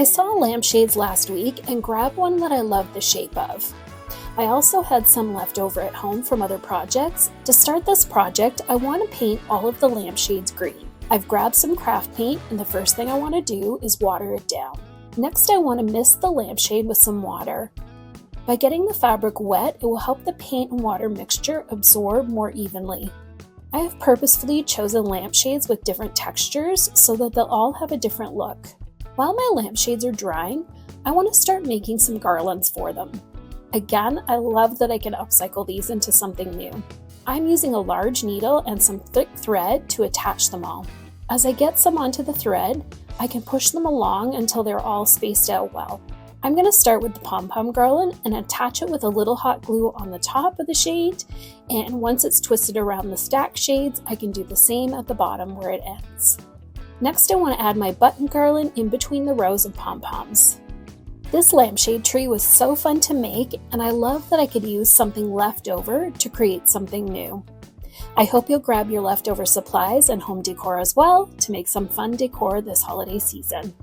I saw lampshades last week and grabbed one that I loved the shape of. I also had some left over at home from other projects. To start this project, I want to paint all of the lampshades green. I've grabbed some craft paint, and the first thing I want to do is water it down. Next, I want to mist the lampshade with some water. By getting the fabric wet, it will help the paint and water mixture absorb more evenly. I have purposefully chosen lampshades with different textures so that they'll all have a different look. While my lampshades are drying, I want to start making some garlands for them. Again, I love that I can upcycle these into something new. I'm using a large needle and some thick thread to attach them all. As I get some onto the thread, I can push them along until they're all spaced out well. I'm going to start with the pom-pom garland and attach it with a little hot glue on the top of the shade, and once it's twisted around the stacked shades, I can do the same at the bottom where it ends. Next, I want to add my button garland in between the rows of pom-poms. This lampshade tree was so fun to make, and I love that I could use something left over to create something new. I hope you'll grab your leftover supplies and home decor as well to make some fun decor this holiday season.